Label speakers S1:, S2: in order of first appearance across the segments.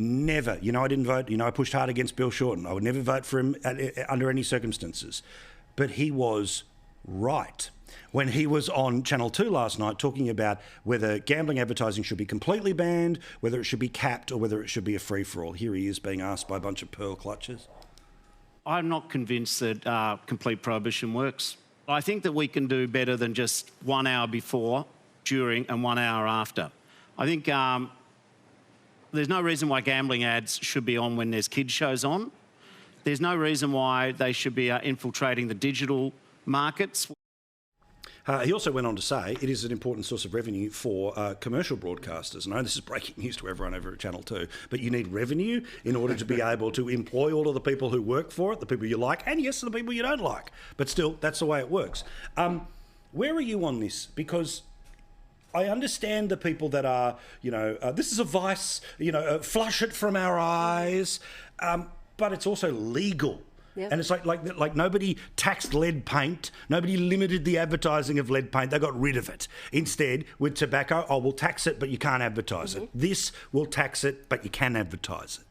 S1: never, I didn't vote, I pushed hard against Bill Shorten. I would never vote for him under any circumstances. But he was right when he was on Channel 2 last night talking about whether gambling advertising should be completely banned, whether it should be capped, or whether it should be a free-for-all. Here he is being asked by a bunch of pearl clutchers.
S2: I'm not convinced that complete prohibition works. I think that we can do better than just 1 hour before, during and 1 hour after. I think there's no reason why gambling ads should be on when there's kids shows on. There's no reason why they should be infiltrating the digital markets.
S1: He also went on to say it is an important source of revenue for commercial broadcasters. I know this is breaking news to everyone over at Channel 2, but you need revenue in order to be able to employ all of the people who work for it, the people you like, and yes, the people you don't like. But still, that's the way it works. Where are you on this? Because I understand the people that are, this is a vice, flush it from our eyes, but it's also legal. Yep. And it's like nobody taxed lead paint. Nobody limited the advertising of lead paint. They got rid of it. Instead, with tobacco, we'll tax it, but you can't advertise it. This will tax it, but you can advertise it.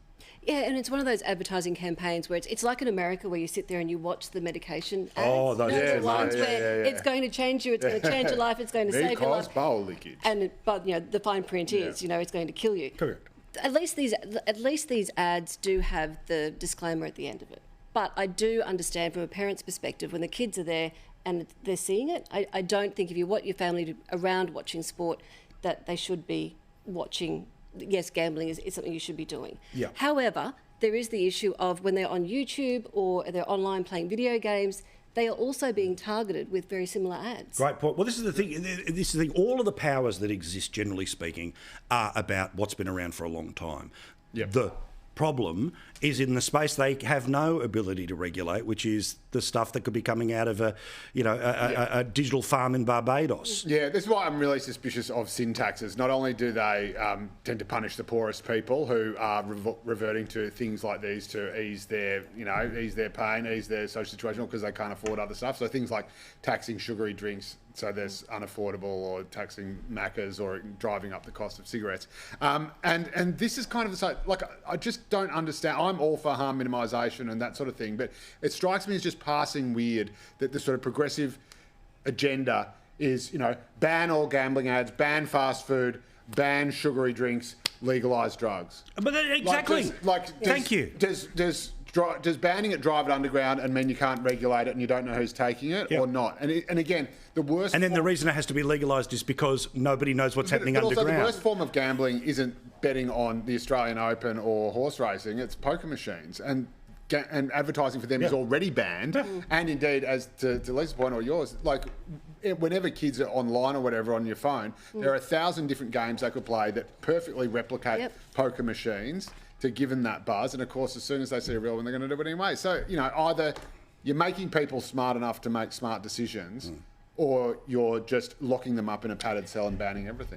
S3: Yeah, and it's one of those advertising campaigns where it's like in America where you sit there and you watch the medication ads.
S1: Oh, those
S3: the ones where it's going to change you, it's going to change your life, it's going to save your life.
S4: Bowel leakage.
S3: But the fine print is, it's going to kill you.
S1: Correct.
S3: At least these ads do have the disclaimer at the end of it. But I do understand from a parent's perspective when the kids are there and they're seeing it. I don't think if you want your family around watching sport that they should be watching. Yes, gambling is something you should be doing.
S1: Yeah.
S3: However, there is the issue of when they're on YouTube or they're online playing video games, they are also being targeted with very similar ads.
S1: Great point. Well, this is the thing. All of the powers that exist, generally speaking, are about what's been around for a long time.
S4: Yep.
S1: The problem is in the space they have no ability to regulate, which is the stuff that could be coming out of a digital farm in Barbados.
S4: Yeah, this is why I'm really suspicious of sin taxes. Not only do they tend to punish the poorest people who are reverting to things like these to ease their pain, ease their social situation because they can't afford other stuff. So things like taxing sugary drinks, so there's unaffordable, or taxing Maccas, or driving up the cost of cigarettes. And this is kind of the same. Like, I just don't understand. I'm all for harm minimisation and that sort of thing, but it strikes me as just passing weird that the sort of progressive agenda is, ban all gambling ads, ban fast food, ban sugary drinks, legalise drugs.
S1: But exactly. Thank you.
S4: Does banning it drive it underground and mean you can't regulate it and you don't know who's taking it, or not? And again, the worst...
S1: And then the reason it has to be legalised is because nobody knows what's happening underground.
S4: Also, the worst form of gambling isn't betting on the Australian Open or horse racing, it's poker machines. And advertising for them is already banned. Yeah. And indeed, as to Lisa's point or yours, like whenever kids are online or whatever on your phone, there are 1,000 different games they could play that perfectly replicate poker machines to give them that buzz. And of course, as soon as they see a real one, they're going to do it anyway. So, either you're making people smart enough to make smart decisions, or you're just locking them up in a padded cell and banning everything.